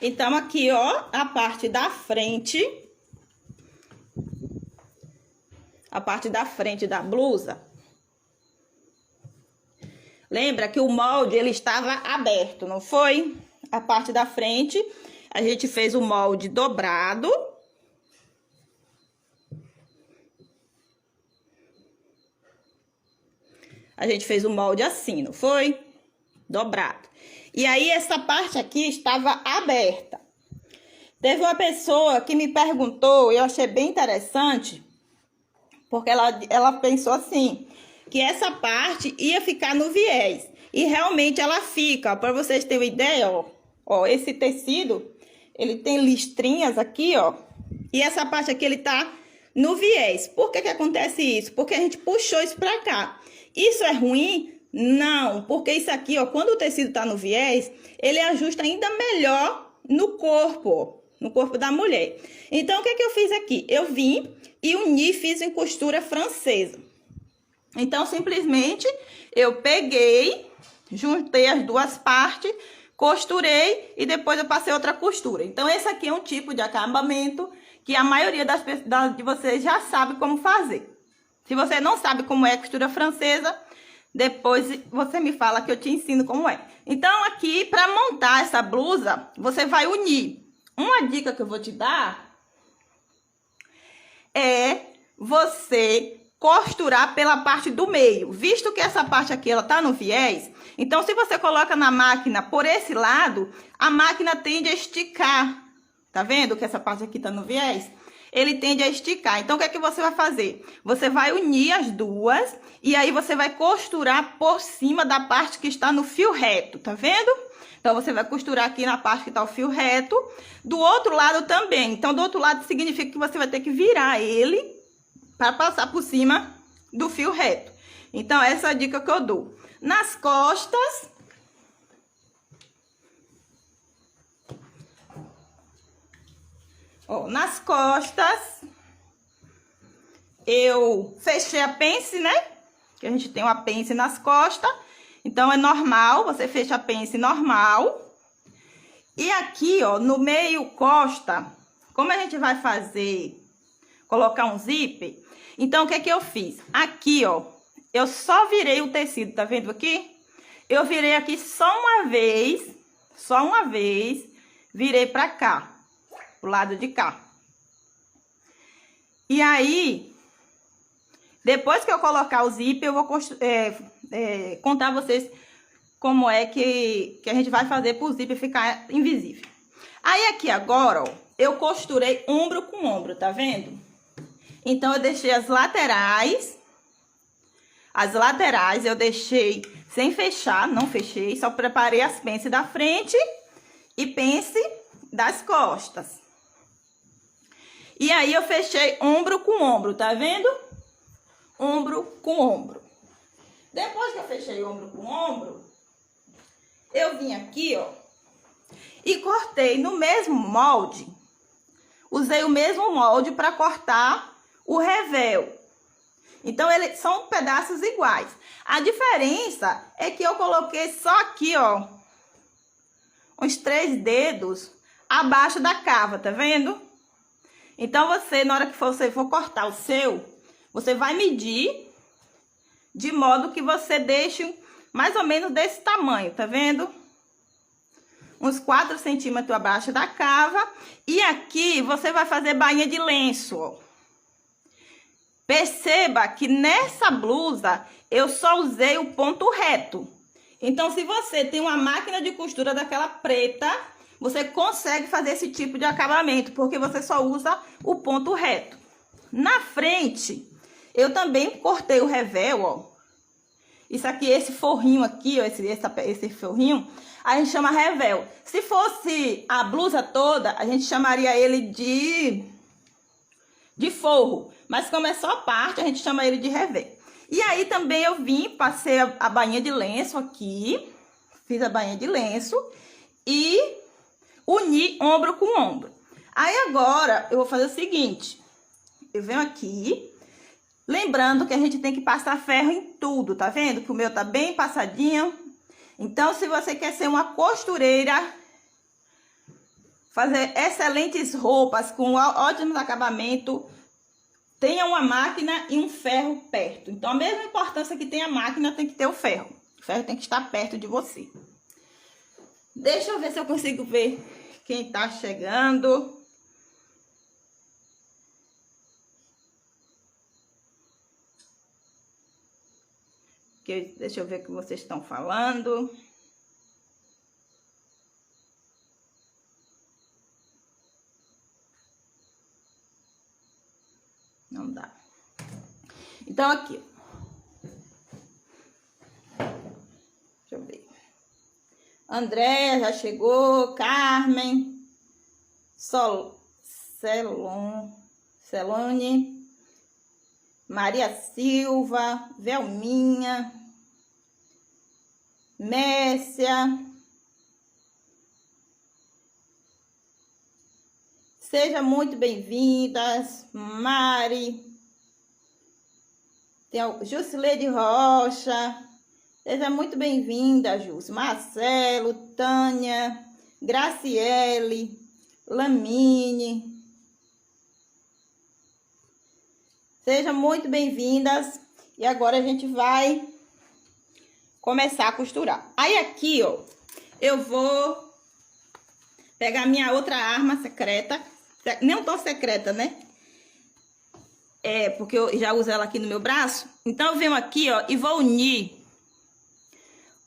Então, aqui, ó, a parte da frente. A parte da frente da blusa. Lembra que o molde, ele estava aberto, não foi? A parte da frente, a gente fez o molde dobrado. A gente fez o molde assim, não foi? Dobrado. E aí, essa parte aqui estava aberta. Teve uma pessoa que me perguntou, eu achei bem interessante, porque ela pensou assim, que essa parte ia ficar no viés. E realmente ela fica, para vocês terem uma ideia, ó. Ó, esse tecido, ele tem listrinhas aqui, ó. E essa parte aqui, ele tá no viés. Por que que acontece isso? Porque a gente puxou isso pra cá. Isso é ruim? Não, porque isso aqui, ó, quando o tecido tá no viés, ele ajusta ainda melhor no corpo da mulher. Então, o que que eu fiz aqui? Eu vim e uni, fiz em costura francesa. Então, simplesmente, eu peguei, juntei as duas partes, costurei e depois eu passei outra costura. Então, esse aqui é um tipo de acabamento que a maioria de vocês já sabe como fazer. Se você não sabe como é costura francesa, depois você me fala que eu te ensino como é. Então, aqui, para montar essa blusa, você vai unir. Uma dica que eu vou te dar é você costurar pela parte do meio. Visto que essa parte aqui, ela tá no viés, então se você coloca na máquina por esse lado, a máquina tende a esticar. Tá vendo que essa parte aqui tá no viés? Ele tende a esticar. Então, o que é que você vai fazer? Você vai unir as duas e aí você vai costurar por cima da parte que está no fio reto, tá vendo? Então, você vai costurar aqui na parte que está o fio reto. Do outro lado também. Então, do outro lado significa que você vai ter que virar ele para passar por cima do fio reto. Então, essa é a dica que eu dou. Nas costas, ó, nas costas, eu fechei a pence, né? Que a gente tem uma pence nas costas. Então, é normal, você fecha a pence normal. E aqui, ó, no meio costa, como a gente vai fazer, colocar um zíper, então, o que é que eu fiz? Aqui, ó, eu só virei o tecido, tá vendo aqui? Eu virei aqui só uma vez, virei pra cá, pro lado de cá. E aí, depois que eu colocar o zíper, eu vou contar a vocês como é que a gente vai fazer pro zíper ficar invisível. Aí, aqui agora, ó, eu costurei ombro com ombro, tá vendo? Então, eu deixei as laterais eu deixei sem fechar, não fechei, só preparei as pences da frente e pence das costas. E aí, eu fechei ombro com ombro, tá vendo? Ombro com ombro. Depois que eu fechei ombro com ombro, eu vim aqui, ó, e cortei no mesmo molde. Usei o mesmo molde para cortar o revel. Então, eles são pedaços iguais. A diferença é que eu coloquei só aqui, ó, uns 3 dedos abaixo da cava, tá vendo? Então, você, na hora que você for cortar o seu, você vai medir de modo que você deixe mais ou menos desse tamanho, tá vendo? Uns 4 centímetros abaixo da cava. E aqui você vai fazer bainha de lenço, ó. Perceba que nessa blusa eu só usei o ponto reto. Então, se você tem uma máquina de costura daquela preta, você consegue fazer esse tipo de acabamento, porque você só usa o ponto reto. Na frente, eu também cortei o revel, ó. Isso aqui, esse forrinho aqui, ó, esse forrinho, a gente chama revel. Se fosse a blusa toda, a gente chamaria ele de forro. Mas como é só parte, a gente chama ele de revel. E aí também eu vim, passei a bainha de lenço aqui. Fiz a bainha de lenço e uni ombro com ombro. Aí agora eu vou fazer o seguinte. Eu venho aqui, lembrando que a gente tem que passar ferro em tudo, tá vendo? Que o meu tá bem passadinho. Então, se você quer ser uma costureira fazer excelentes roupas com ótimos acabamentos, tenha uma máquina e um ferro perto. Então, a mesma importância que tem a máquina, tem que ter o ferro. O ferro tem que estar perto de você. Deixa eu ver se eu consigo ver quem tá chegando. Deixa eu ver o que vocês estão falando. Não dá. Então, aqui. Deixa eu ver. Andréia já chegou. Carmen. Celone. Maria Silva. Velminha. Mércia. Sejam muito bem-vindas. Mari. Tem o Jusileide Rocha. Seja muito bem-vinda, Jus. Marcelo, Tânia, Graciele, Lamine. Sejam muito bem-vindas. E agora a gente vai começar a costurar. Aí aqui, ó, eu vou pegar minha outra arma secreta. Não tão secreta, né? É, porque eu já uso ela aqui no meu braço. Então, eu venho aqui, ó, e vou unir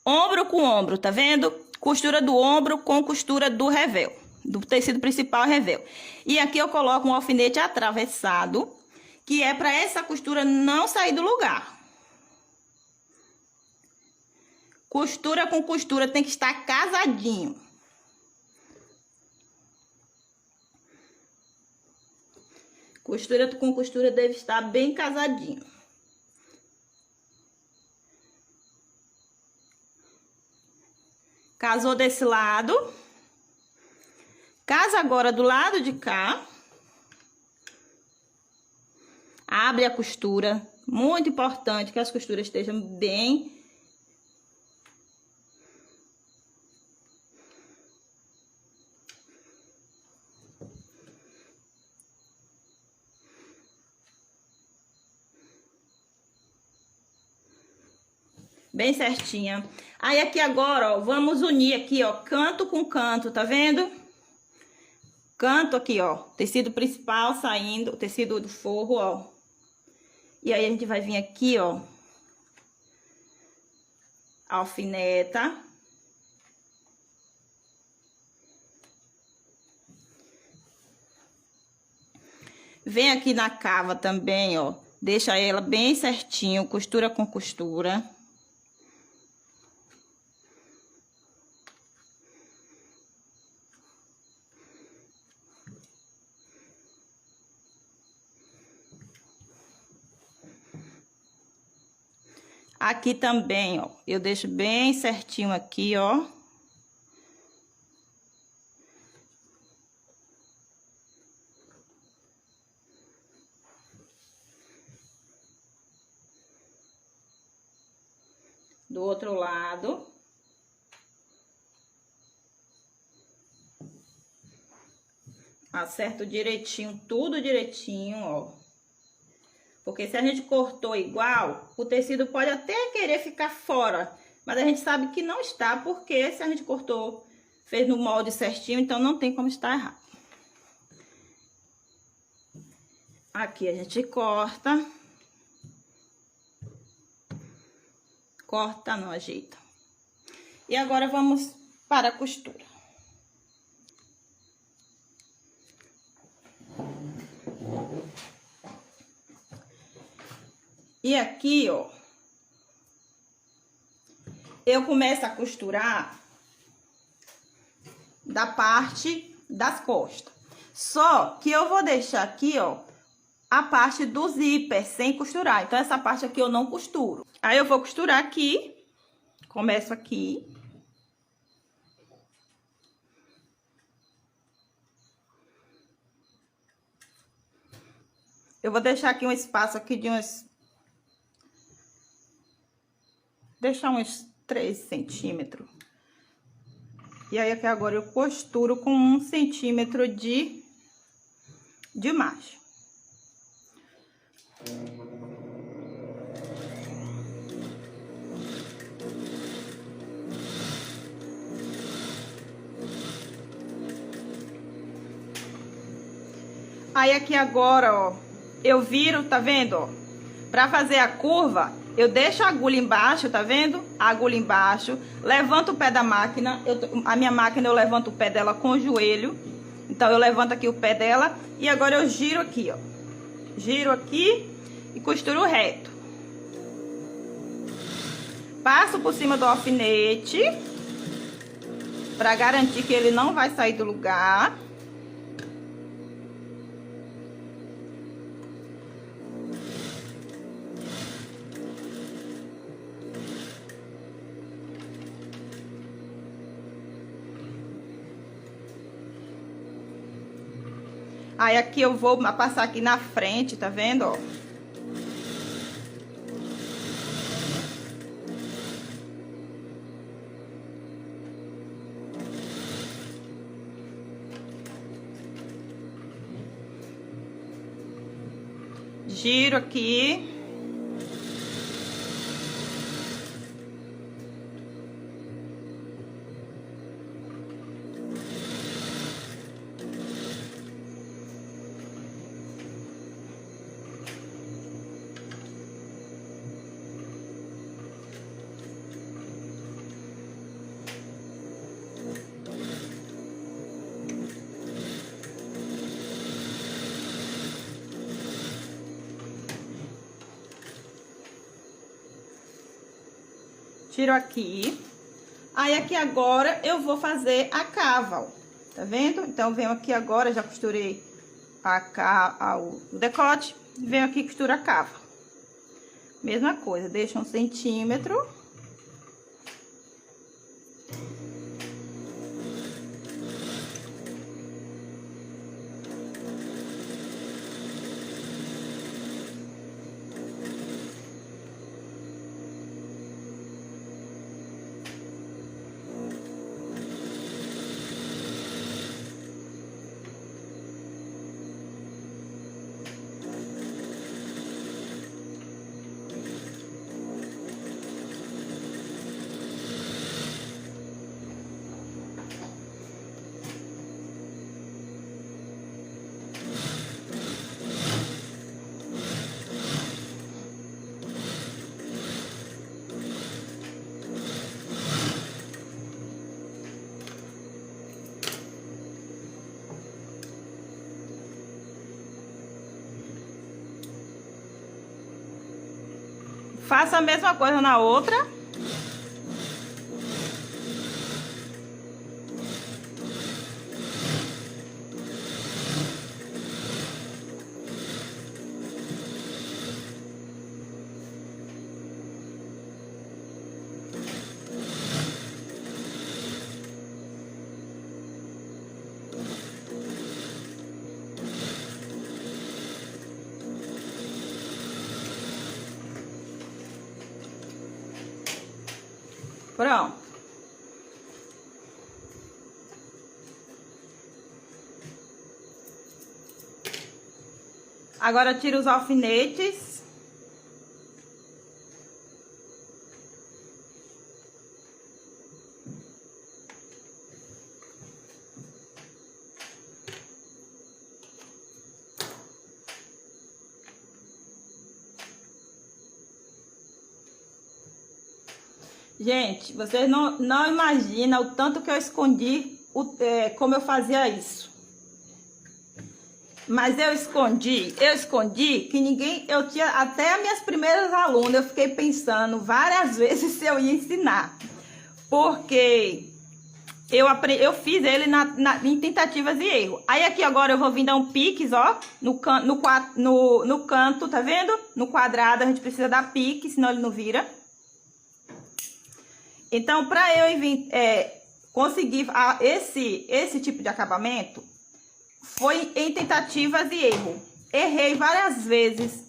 ombro com ombro, tá vendo? Costura do ombro com costura do revel, do tecido principal revel. E aqui eu coloco um alfinete atravessado, que é para essa costura não sair do lugar. Costura com costura tem que estar casadinho. Costura com costura deve estar bem casadinho. Casou desse lado. Casa agora do lado de cá. Abre a costura. Muito importante que as costuras estejam bem... bem certinha. Aí aqui agora, ó, vamos unir aqui, ó, canto com canto, tá vendo? Canto aqui, ó, tecido principal saindo, o tecido do forro, ó. E aí a gente vai vir aqui, ó, alfineta. Vem aqui na cava também, ó, deixa ela bem certinho, costura com costura. Aqui também, ó, eu deixo bem certinho aqui, ó. Do outro lado. Acerto direitinho, tudo direitinho, ó. Porque se a gente cortou igual, o tecido pode até querer ficar fora. Mas a gente sabe que não está, porque se a gente cortou, fez no molde certinho, então não tem como estar errado. Aqui a gente corta. Corta, não ajeita. E agora vamos para a costura. E aqui, ó, eu começo a costurar da parte das costas. Só que eu vou deixar aqui, ó, a parte do zíper sem costurar. Então, essa parte aqui eu não costuro. Aí, eu vou costurar aqui. Começo aqui. Eu vou deixar aqui um espaço aqui de uns... deixar uns 3 centímetros. E aí aqui agora eu costuro com 1 centímetro de margem. Aí aqui agora, ó, eu viro, tá vendo, ó? Pra fazer a curva, eu deixo a agulha embaixo, tá vendo? A agulha embaixo, levanto o pé da máquina, a minha máquina eu levanto o pé dela com o joelho. Então eu levanto aqui o pé dela e agora eu giro aqui, ó. Giro aqui e costuro reto. Passo por cima do alfinete, pra garantir que ele não vai sair do lugar. Aí aqui eu vou passar aqui na frente, tá vendo, ó? Giro aqui. Tiro aqui. Aí aqui agora eu vou fazer a cava, ó. Tá vendo? Então venho aqui agora, já costurei o decote, venho aqui e costuro a cava. Mesma coisa, deixa 1 centímetro. Faço a mesma coisa na outra. Pronto. Agora tiro os alfinetes. Gente, vocês não imaginam o tanto que eu escondi, como eu fazia isso. Mas eu escondi que ninguém... Eu tinha até as minhas primeiras alunas, eu fiquei pensando várias vezes se eu ia ensinar. Porque eu fiz ele em tentativas e erro. Aí aqui agora eu vou vir dar um piques, ó, no canto, tá vendo? No quadrado a gente precisa dar pique, senão ele não vira. Então, para eu conseguir esse tipo de acabamento, foi em tentativas e erro. Errei várias vezes.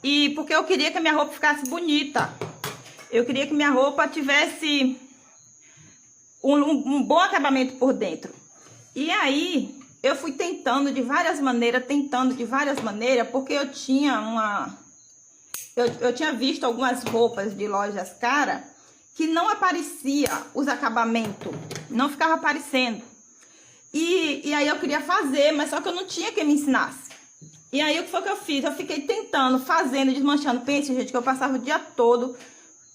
E porque eu queria que a minha roupa ficasse bonita. Eu queria que minha roupa tivesse um bom acabamento por dentro. E aí, eu fui tentando de várias maneiras, porque eu tinha eu tinha visto algumas roupas de lojas caras que não aparecia os acabamentos, não ficava aparecendo. E aí eu queria fazer, mas só que eu não tinha quem me ensinasse. E aí o que foi que eu fiz? Eu fiquei tentando, fazendo, desmanchando. Pense, gente, que eu passava o dia todo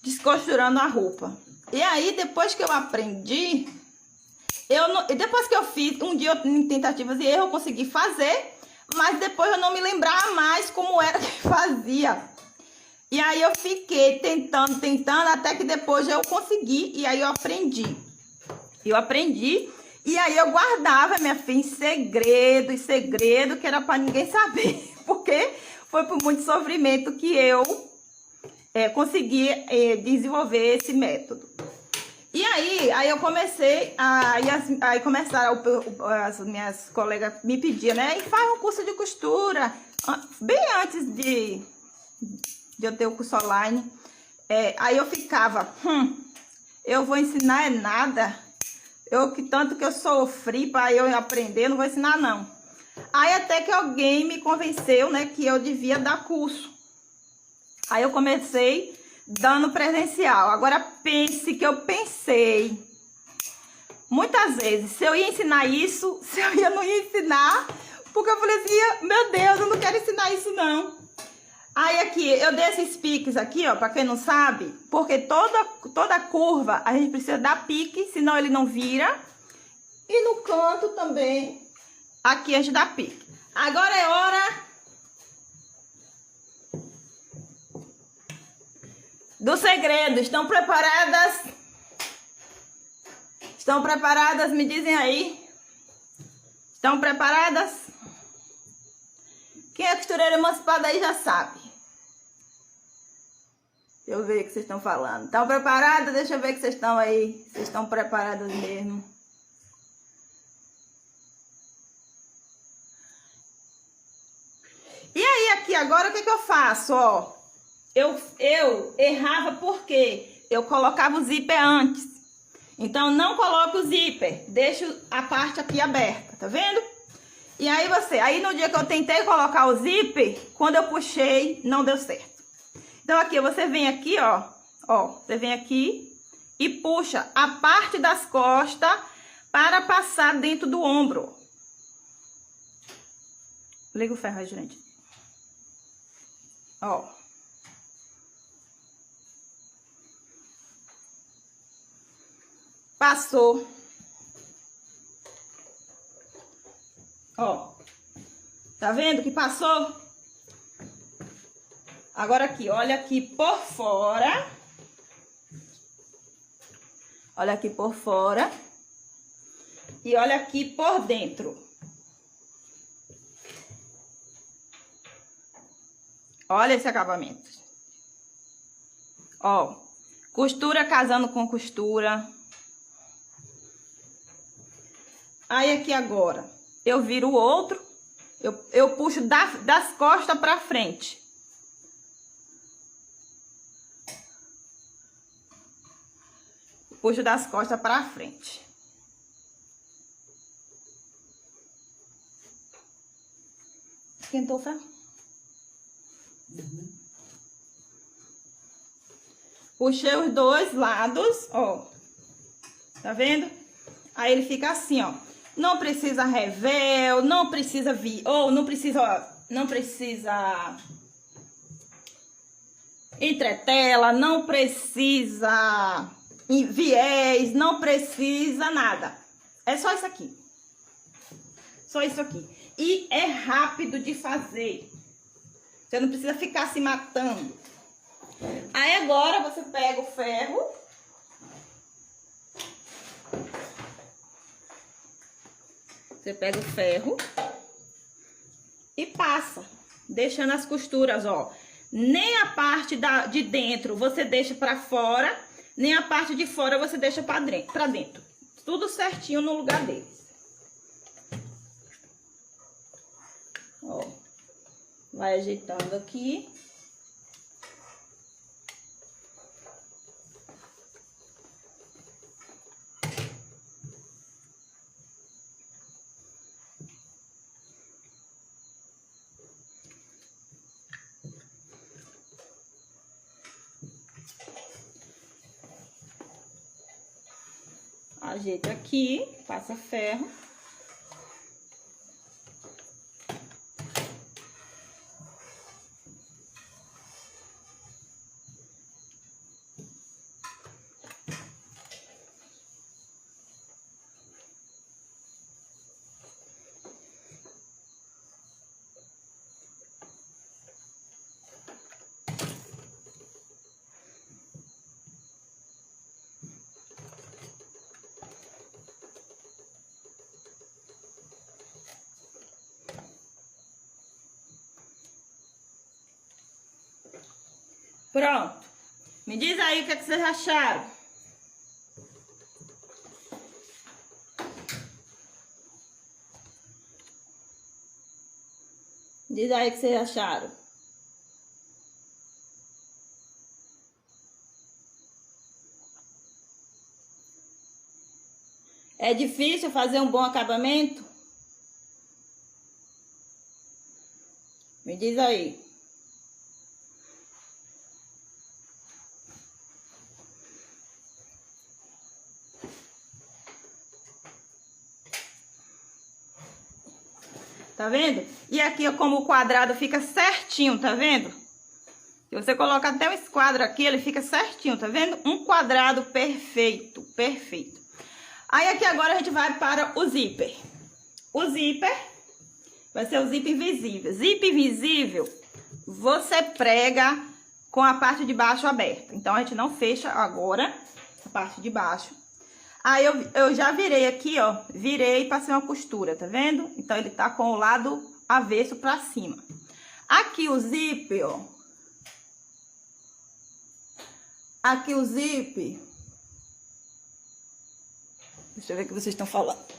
descosturando a roupa. E aí, depois que eu aprendi, depois que eu fiz, um dia em tentativas e erros eu consegui fazer, mas depois eu não me lembrava mais como era que fazia. E aí eu fiquei tentando, até que depois eu consegui, e aí eu aprendi. E aí eu guardava, minha filha, em segredo, que era para ninguém saber, porque foi por muito sofrimento que eu consegui desenvolver esse método. E aí eu comecei, aí começaram, as minhas colegas me pediam, né? E faz um curso de costura, bem antes de eu ter o curso online. Aí eu ficava, eu vou ensinar nada, tanto que eu sofri para eu aprender, não vou ensinar não. Aí até que alguém me convenceu, né, que eu devia dar curso. Aí eu comecei dando presencial. Agora pense que eu pensei muitas vezes se eu ia ensinar isso, se eu não ia ensinar, porque eu falei assim, meu Deus, eu não quero ensinar isso não. Aí aqui, eu dei esses piques aqui, ó, pra quem não sabe, porque toda curva a gente precisa dar pique, senão ele não vira. E no canto também, aqui a gente dá pique. Agora é hora do segredo. Estão preparadas? Estão preparadas? Me dizem aí. Estão preparadas? Quem é costureira emancipada aí já sabe. Deixa eu ver o que vocês estão falando. Estão preparadas? Deixa eu ver que vocês estão aí. Vocês estão preparadas mesmo. E aí, aqui agora, o que eu faço? Ó, eu errava porque eu colocava o zíper antes. Então, não coloco o zíper. Deixo a parte aqui aberta, tá vendo? E aí aí no dia que eu tentei colocar o zíper, quando eu puxei, não deu certo. Então, aqui, você vem aqui, ó, você vem aqui e puxa a parte das costas para passar dentro do ombro. Liga o ferro aí, gente. Ó. Passou. Ó. Tá vendo que passou? Agora aqui, olha aqui por fora. Olha aqui por fora. E olha aqui por dentro. Olha esse acabamento. Ó. Costura casando com costura. Aí aqui agora, eu viro o outro. Eu puxo das costas pra frente. Puxo das costas pra frente. Esquentou o ferro? Uhum. Puxei os dois lados, ó. Tá vendo? Aí ele fica assim, ó. Não precisa revel, não precisa não precisa entretela, não precisa viés, não precisa nada. É só isso aqui. Só isso aqui. E é rápido de fazer. Você não precisa ficar se matando. Aí agora você pega o ferro. Você pega o ferro e passa, deixando as costuras, ó. Nem a parte de dentro você deixa pra fora, nem a parte de fora você deixa pra dentro. Tudo certinho no lugar deles. Ó, vai ajeitando aqui. Ajeito aqui, passa ferro. Pronto. Me diz aí o que, é que vocês acharam. Diz aí o que vocês acharam. É difícil fazer um bom acabamento? Me diz aí. Tá vendo? E aqui, ó, como o quadrado fica certinho, tá vendo? Se você colocar até um esquadro aqui, ele fica certinho, tá vendo? Um quadrado perfeito, perfeito. Aí aqui agora a gente vai para o zíper. O zíper vai ser o zíper invisível. Zíper invisível, você prega com a parte de baixo aberta. Então, a gente não fecha agora a parte de baixo. Aí, eu já virei aqui, ó, virei e passei uma costura, tá vendo? Então, ele tá com o lado avesso pra cima. Aqui o zíper, ó. Aqui o zíper. Deixa eu ver o que vocês estão falando.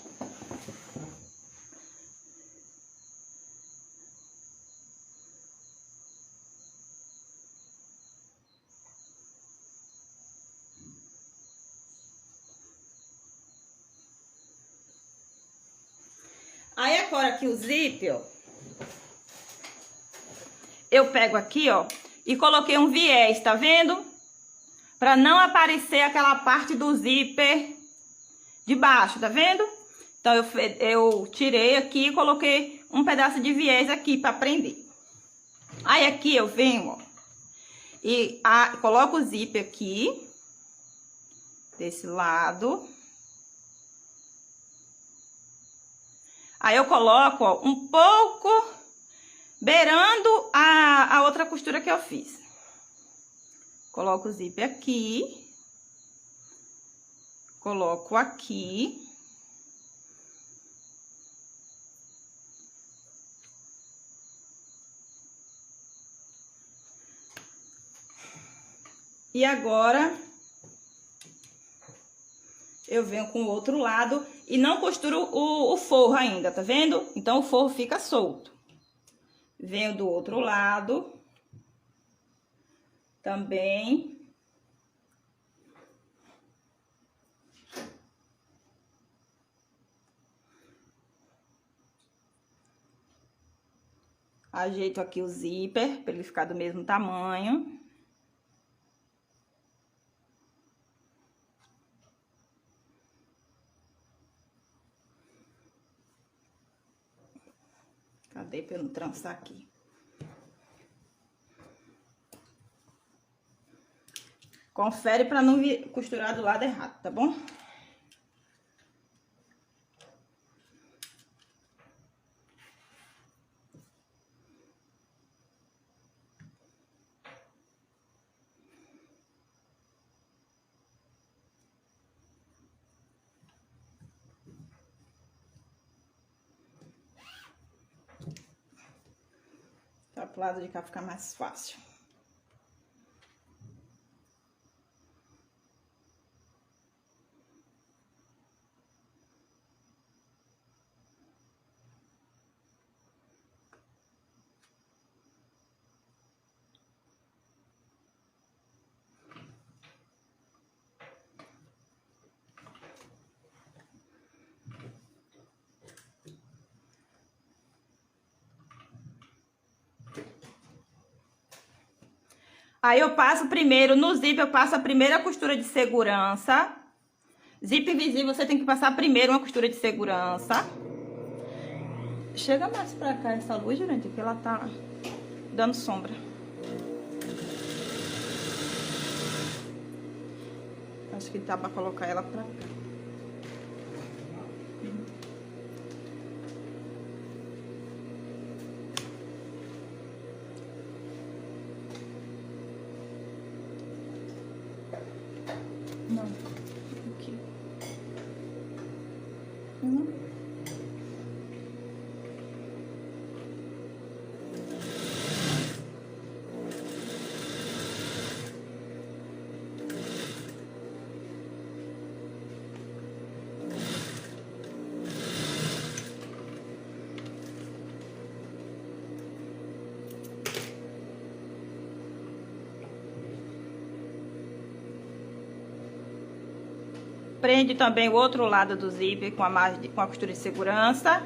Aí, agora aqui o zíper, ó, eu pego aqui, ó, e coloquei um viés, tá vendo? Pra não aparecer aquela parte do zíper de baixo, tá vendo? Então, eu tirei aqui e coloquei um pedaço de viés aqui pra prender. Aí, aqui eu venho, ó, e coloco o zíper aqui, desse lado. Aí, eu coloco, ó, um pouco beirando a outra costura que eu fiz. Coloco o zíper aqui. Coloco aqui. E agora, eu venho com o outro lado e não costuro o forro ainda, tá vendo? Então, o forro fica solto. Venho do outro lado. Também. Ajeito aqui o zíper, para ele ficar do mesmo tamanho. Cadê pra eu não trançar aqui? Confere pra não costurar do lado errado, tá bom? Tá pro lado de cá ficar mais fácil. Aí, eu passo primeiro, no zíper, eu passo a primeira costura de segurança. Zíper invisível, você tem que passar primeiro uma costura de segurança. Chega mais pra cá essa luz, gente, que ela tá dando sombra. Acho que dá pra colocar ela pra cá. Não, aqui. Não. Prende também o outro lado do zíper com a costura de segurança.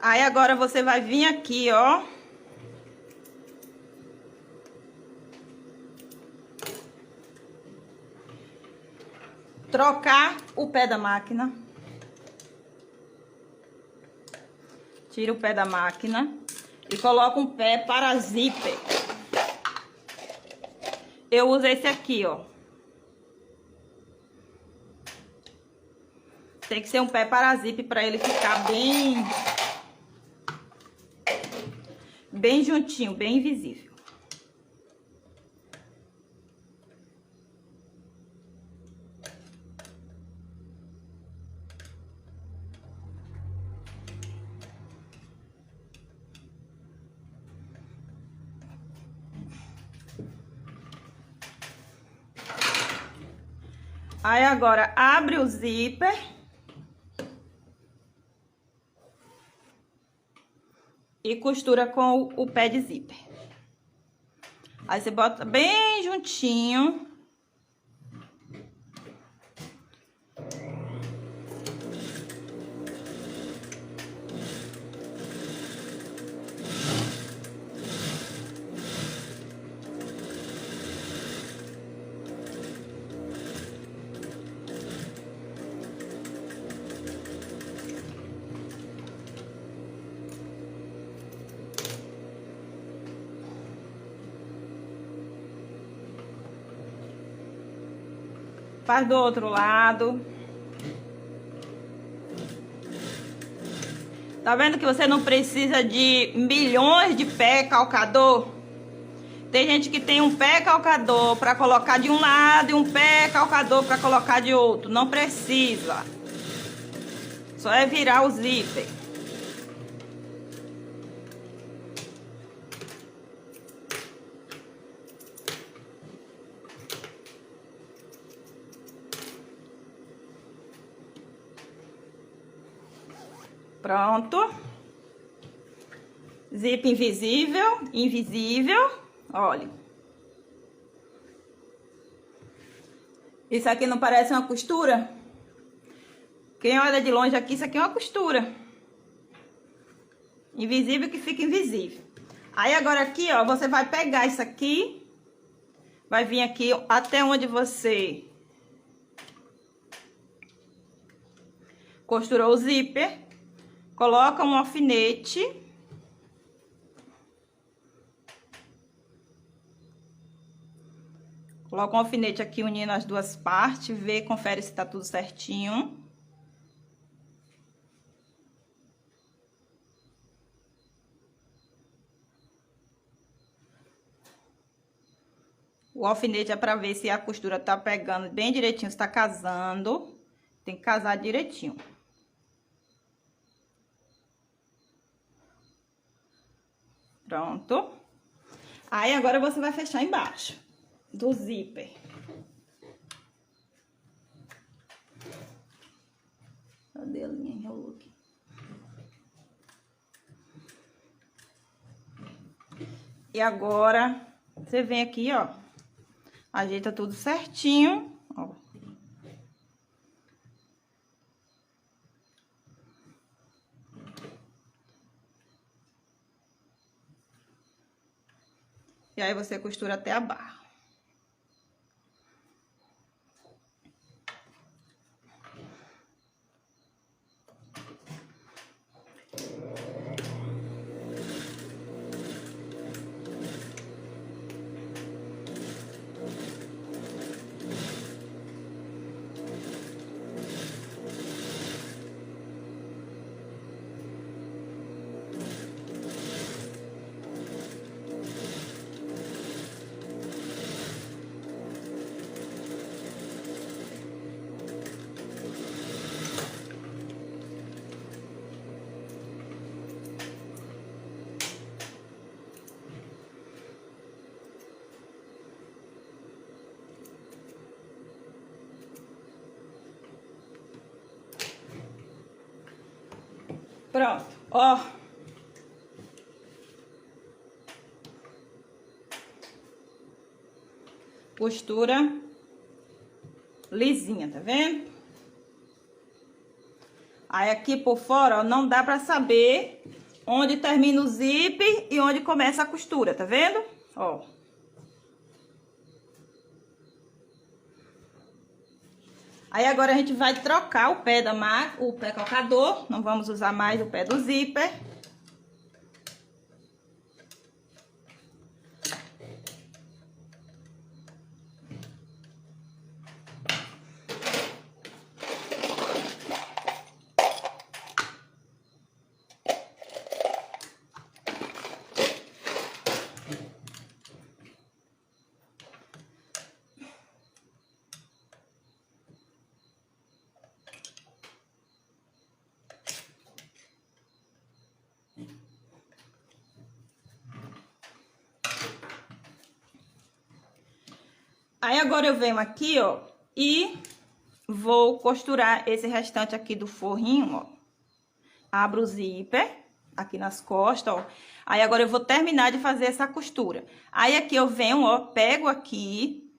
Aí agora você vai vir aqui, ó. Trocar o pé da máquina. Tira o pé da máquina e coloca um pé para zíper. Eu uso esse aqui, ó. Tem que ser um pé para zíper para ele ficar bem juntinho, bem invisível. Aí agora abre o zíper e costura com o pé de zíper. Aí você bota bem juntinho. Faz do outro lado. Tá vendo que você não precisa de milhões de pé calcador? Tem gente que tem um pé calcador para colocar de um lado e um pé calcador para colocar de outro. Não precisa. Só é virar o zíper. Pronto. Zíper invisível. Olha. Isso aqui não parece uma costura? Quem olha de longe aqui, isso aqui é uma costura. Invisível que fica invisível. Aí agora aqui, ó, você vai pegar isso aqui. Vai vir aqui até onde você costurou o zíper. Coloca um alfinete. Coloca um alfinete aqui unindo as duas partes. Vê, confere se tá tudo certinho. O alfinete é pra ver se a costura tá pegando bem direitinho, se tá casando. Tem que casar direitinho. Pronto. Aí agora você vai fechar embaixo do zíper. Cadê a linha? Enrolou aqui. E agora, você vem aqui, ó. Ajeita tudo certinho, ó. E aí, você costura até a barra. Pronto, ó. Costura lisinha, tá vendo? Aí aqui por fora, ó, não dá pra saber onde termina o zíper e onde começa a costura, tá vendo? Ó. Aí agora a gente vai trocar o pé o pé calcador, não vamos usar mais o pé do zíper. Aí agora eu venho aqui, ó, e vou costurar esse restante aqui do forrinho, ó. Abro o zíper aqui nas costas, ó. Aí agora eu vou terminar de fazer essa costura. Aí aqui eu venho, ó, pego aqui,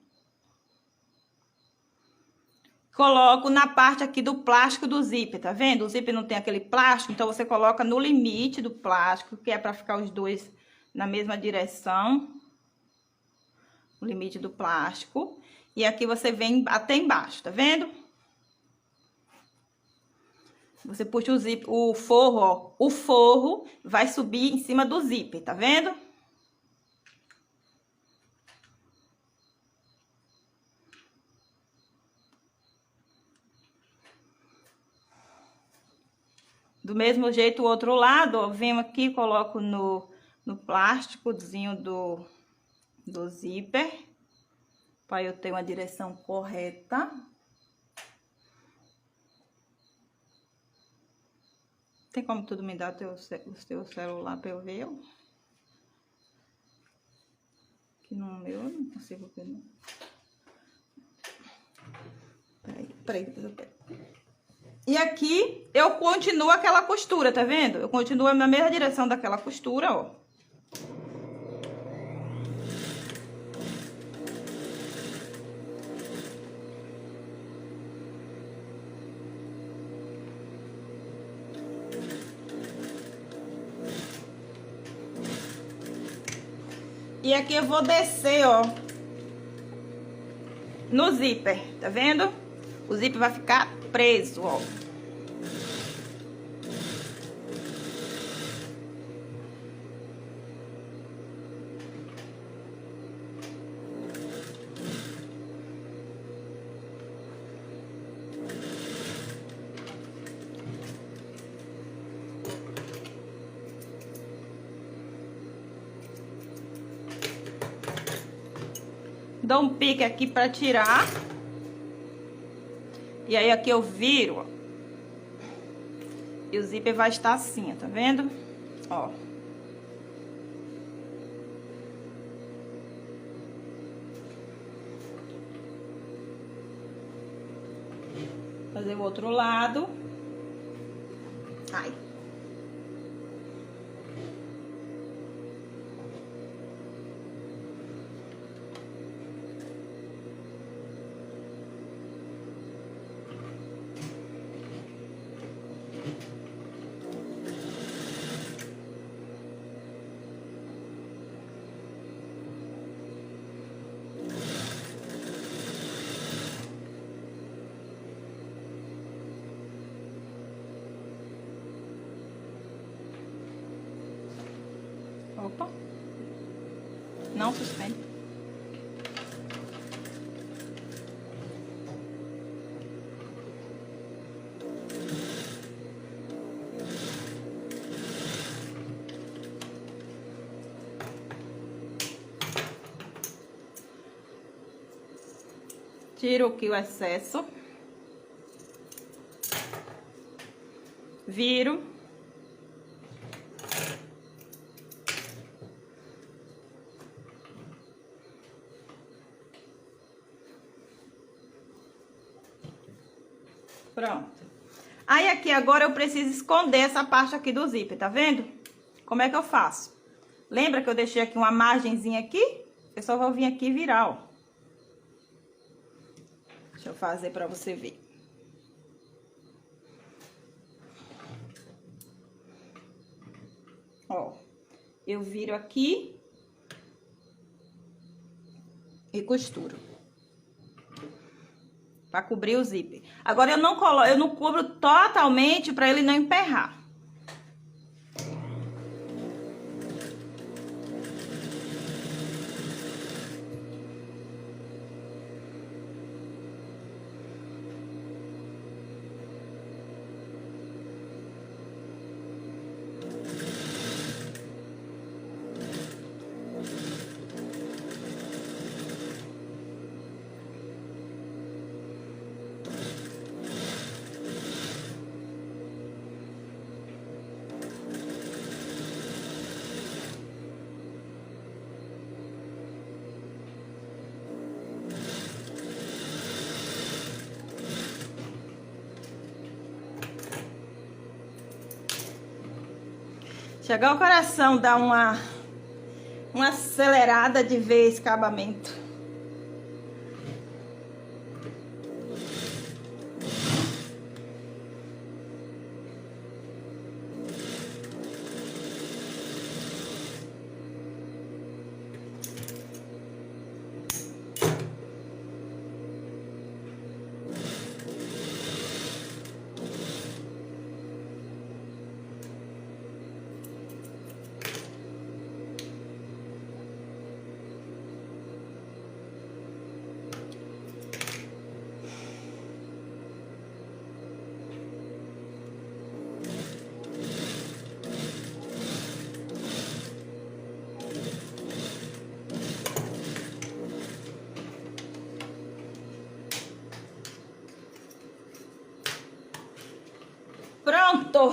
coloco na parte aqui do plástico do zíper, tá vendo? O zíper não tem aquele plástico, então você coloca no limite do plástico, que é pra ficar os dois na mesma direção. O limite do plástico. E aqui você vem até embaixo, tá vendo? Você puxa o zíper, o forro, ó. O forro vai subir em cima do zíper, tá vendo? Do mesmo jeito, o outro lado, ó, venho aqui, coloco no plásticozinho do zíper, para eu ter uma direção correta. Tem como tudo me dar o teu celular para eu ver? Que no meu eu não consigo ver, não. Peraí, depois eu pego. E aqui eu continuo aquela costura, tá vendo? Eu continuo na mesma direção daquela costura, ó. E aqui eu vou descer, ó, no zíper, tá vendo? O zíper vai ficar preso, ó. Dou um pique aqui pra tirar. E aí aqui eu viro, ó. E o zíper vai estar assim, ó, tá vendo? Ó. Fazer o outro lado. Ai. Opa. Não suspende. Tiro aqui o excesso. Viro. Pronto. Aí aqui agora eu preciso esconder essa parte aqui do zíper, tá vendo? Como é que eu faço? Lembra que eu deixei aqui uma margenzinha aqui? Eu só vou vir aqui e virar, ó. Deixa eu fazer pra você ver. Ó, eu viro aqui e costuro pra cobrir o zíper. Agora eu não cubro totalmente pra ele não emperrar. Chegar o coração, dá uma acelerada de ver esse acabamento. Pronto!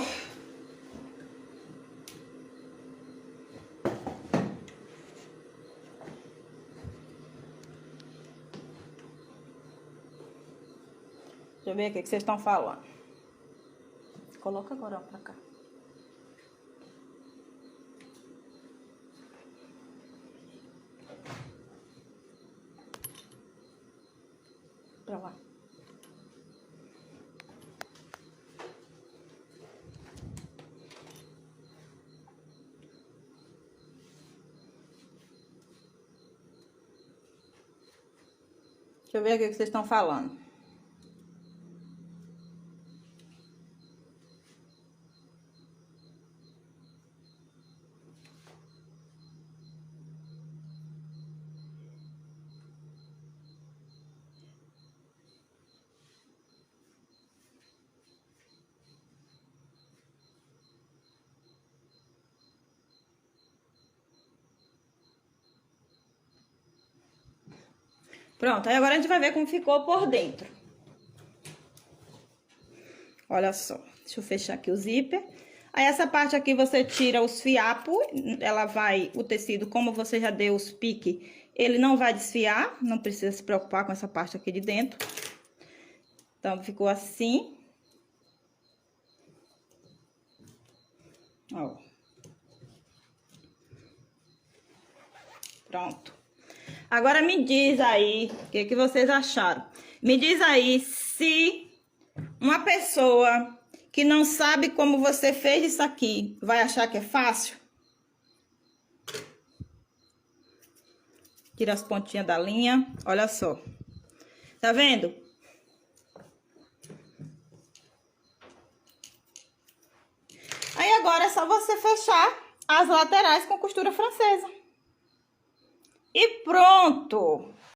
Deixa eu ver o que vocês estão falando. Coloca agora pra cá. Pra lá. Deixa eu ver o que vocês estão falando. Pronto, aí agora a gente vai ver como ficou por dentro. Olha só, deixa eu fechar aqui o zíper. Aí essa parte aqui você tira os fiapos, o tecido, como você já deu os piques, ele não vai desfiar, não precisa se preocupar com essa parte aqui de dentro. Então, ficou assim. Ó. Pronto. Agora me diz aí, o que vocês acharam? Me diz aí se uma pessoa que não sabe como você fez isso aqui, vai achar que é fácil? Tira as pontinhas da linha, olha só. Tá vendo? Aí agora é só você fechar as laterais com costura francesa. E pronto!